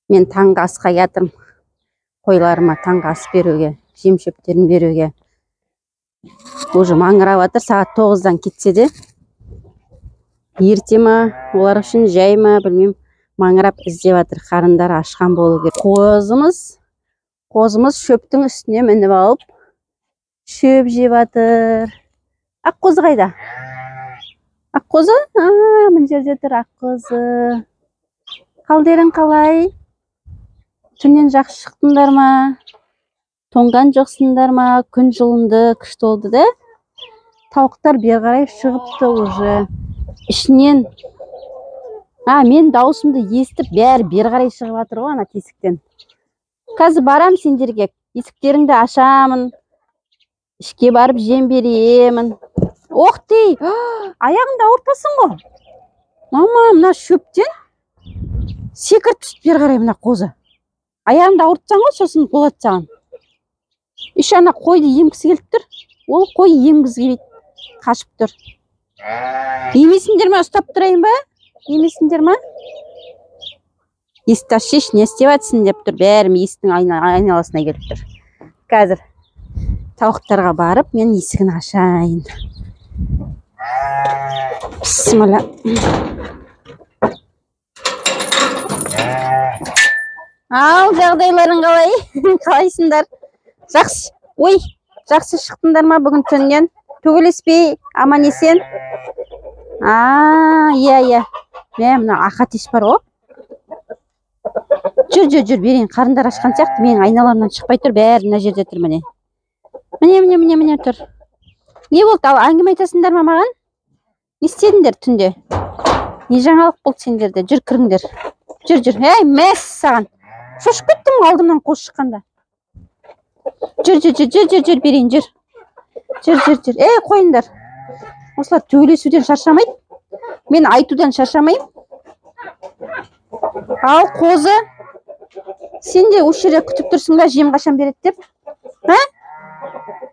Мен таңғы асқа ятырмын. Қойларыма таңғы ас беруге, жем шөптерін беруге. Уже маңырап жатыр, сағат 9-дан кетсе де. Ерте ма, олар үшін жай ма, білмеймін, маңырап іздеп жатыр. Қарындары ашқан болу керек. Қозымыз шөптің үстіне мініп алып, шөп жеп жатыр. Аққозы қайда? Аққозы? Мына жерде тұр аққозы. Қалдерің қалай? Түннен жақсы шықтыңдар ма? Тоңған жоқсыңдар ма? Күн жылынды, күшті болды да? Тауықтар бері қарай шығыпты уже. Ішінен. Мен даусымды естіп, бәрі бері қарай шығып жатыр ғой ана тесіктен. Қазір барам сендерге, есіктеріңді ашамын. Ішке барып жем беремін. Оқ дей, аяғыңды ауыртпасың ғой. Мама, мына шөптен секіріп түсіп бері қарай мына қозы. Аяғыңды ауыртсаң ғой, сосын болады саған. Еще ана қойды емгісі келіп тұр. Ол қой емгісі келмейді, қашып тұр. Емесіңдер ме, ұстап тұрайын ба? Емесіңдер ма? Есікті шеш, не істеп жатсың деп тұр. Бәрім есіктің айналасына келіп тұр. Қазір тауықтарға барып, мен есігін ашайын. Бісміллә. Ал, жағдайларың қалай? Қалайсыңдар? Жақсы. Ой, жақсы шықтыңдар ма бүгін түннен? Төгіліспей, аман есен? Иә. Мына ақатеш бар ғой. Жүр, берейін. Қарындар ашқан сияқты, менің айналамнан шықпай тұр, бәрі мына жерде тұр міне. Міне тұр. Не болды? Ал әңгіме айтасыңдар ма маған? Не істедіңдер түнде? Не жаңалық болды сендерде? Жүр, кіріңдер. Жүр. Мәс саған. Шошып кеттім алдымнан қос шыққанда. Жүр, берейін, жүр. Жүр. Қойыңдар. Осылар төйлесуден шаршамайды. Мен айтудан шаршамайым. Ал қозы, сен де осы жерде күтіп тұрсың ба, жем қашан береді деп?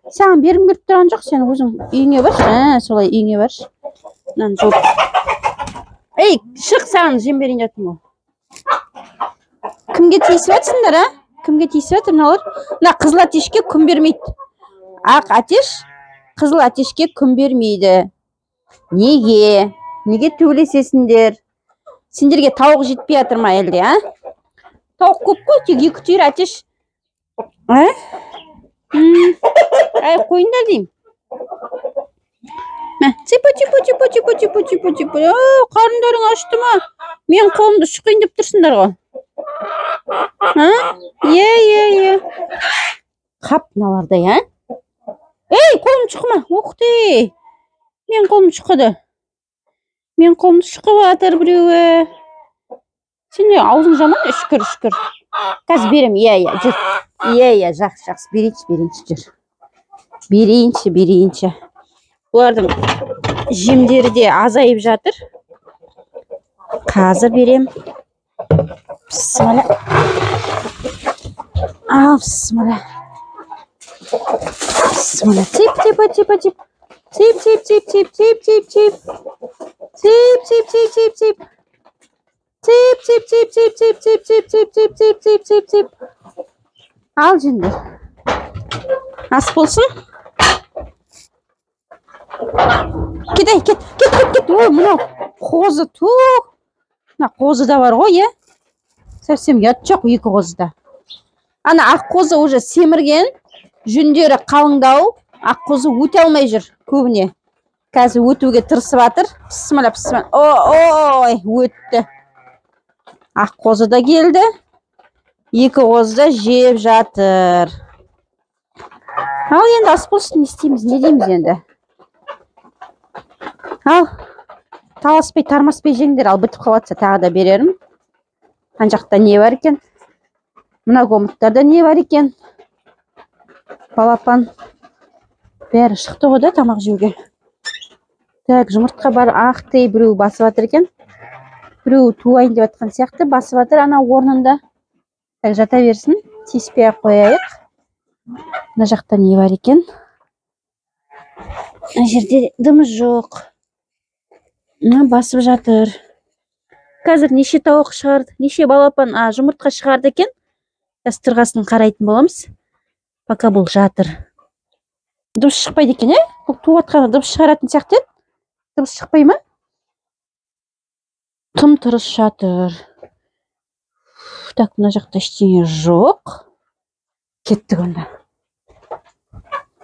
Саған бергім келіп тұрған жоқ, сен өзің үйіңе баршы. Солай үйіңе баршы. Шық, саған жем берейін жатырмын ғой. Кімге тиісіп жатсыңдар, Кімге тиісіп жатыр мыналар? Мына қызыл атешке күн бермейді. Ақ атеш қызыл атешке күн бермейді. Неге? Неге төбелесесіңдер? Сендерге тауық жетпей жатыр ма әлде, Тауық көп қой, тек 2 түйір атеш. Қойыңдар деймін. Типа. Қарындарың ашты ма? Мен қолымды шықайын деп тұрсыңдар ғой. Иә. Қап мыналардай, қолым шықма. Оқты. Мен қолым шыққыды. Мен қолым шықып жатыр біреуі. Сен аузың жаман, үшкір. Қазір берем, жүр. Иә, жақсы, берейінші, жүр. Берейінші. Бұлардың жемдері де азайып жатыр. Қазір берем. Бісміллә. Бісміллә. Тип. Ал жеңдер. Ас болсын. Кет. Ой, мынау қозы ту. Мына қозы да бар ғой, Совсем ят жоқ 2 қозыда. Ана ақ қозы уже семірген, жүндері қалыңдау. Ақ қозы өте алмай жүр көбіне. Қазір өтуге тырысып жатыр. Бісміллә. Ой, өтті. Ақ қозы да келді. 2 қозы да жеп жатыр. Ал енді ас болсын, не істейміз, не дейміз енді? Ал, таласпай, тармаспай жеңдер, ал бітіп қалатса тағы да берерім. Қан жақта не бар екен? Мына комнаттарда не бар екен? Балапан. Бәрі шықты ғой да тамақ жеуге. Так, жұмыртқа бар, ақтей біреу басып жатыр екен. Біреу туайын деп жатқан сияқты басып жатыр ана орнында. Так, жата берсін, тиіспей қояйық. Мына жақта не бар екен? Мына жерде дымыз жоқ. Мына басып жатыр. қазір неше тауық шығарды, неше балапан жұмыртқа шығарды екен. Қазір тырғасын қарайтын боламыз. Пока бұл жатыр. Дыбыс шықпайды екен, бұл туып жатқанда дыбыс шығаратын сияқты еді. Дыбыс шықпай ма? Тым тырыс жатыр. Так, мына жақта ештеңе жоқ. Кеттік онда.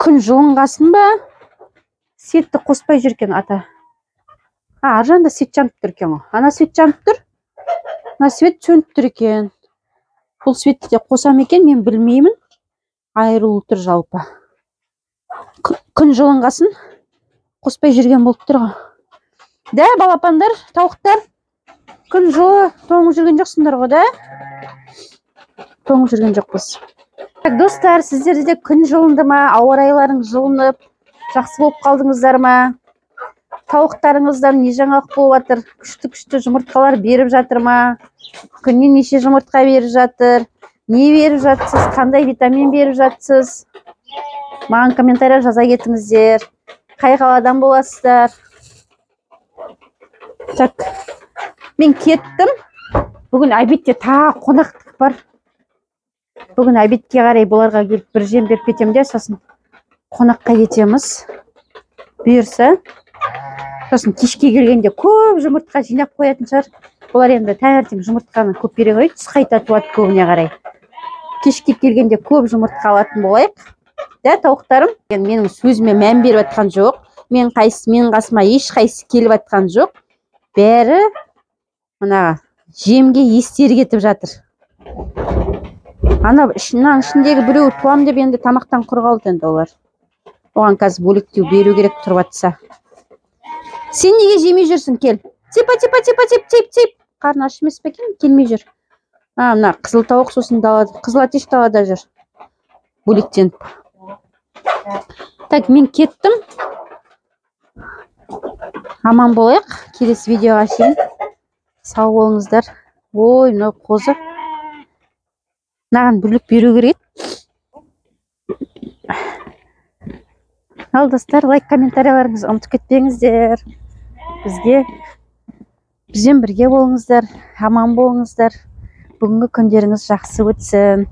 Күн жылынғасын ба? Светті қоспай жүрген ата. Ар жағында свет жанып тұр екен. Ана свет жанып тұр. Ана свет сөніп тұр екен. Бұл светті де қосам екен, мен білмеймін. Айырылып тұр жалпы. Күн жылынғасын қоспай жүрген болып тұр ғой. Да, балапандар, тауықтар. Күн жылы тоңып жүрген жоқсыңдар ғой, да? Тоңып жүрген жоқпыз. Достар, сіздерде күн жылынды ма? Ауа райларың жылынып, жақсы болып қалдыңыздар ма? Тауықтарыңыздан не жаңалық болып жатыр? Күшті жұмыртқалар беріп жатыр ма? Күніне неше жұмыртқа беріп жатыр? Не беріп жатсыз? Қандай витамин беріп жатсыз? Маған комментария жаза кетіңіздер. Қай қаладан боласыздар? Так, мен кеттім. Бүгін обедте тағы қонақтық бар. Бүгін обедке қарай бұларға келіп бір жем беріп кетемін де, сосын қонаққа кетеміз. Бұйырса, сосын кешке келгенде көп жұмыртқа жинап қоятын шығар. Олар енді таңертең жұмыртқаны көп бере қойды, түс қайта туады көбіне қарай. Кешке келгенде көп жұмыртқа алатын болайық. Да, тауықтарым, менің сөзіме мән беріп жатқан жоқ. Менің қасыма ешқайсысы келіп жатқан жоқ. Бәрі мына жемге естері кетіп жатыр. Ана ішіндегі біреу туам деп енді тамақтан құр қалды енді олар. Оған қазір бөлектеу беру керек тұрып жатса. Сен неге жемей жүрсің, кел. Тип. Қарны аш емес пе екен, келмей жүр. Мына қызыл тауық сосын далада, қызыл атеш далада жүр. Бөлектеніп. Так, мен кеттім. Аман болайық. Келесі видеоға шейін. Сау болыңыздар. Ой, мынау қозы. Мынаған бүлік беру керек. Ал достар, лайк, комментарияларыңызды ұмытып кетпеңіздер. Бізбен бірге болыңыздар, аман болыңыздар. Бүгінгі күндеріңіз жақсы өтсін.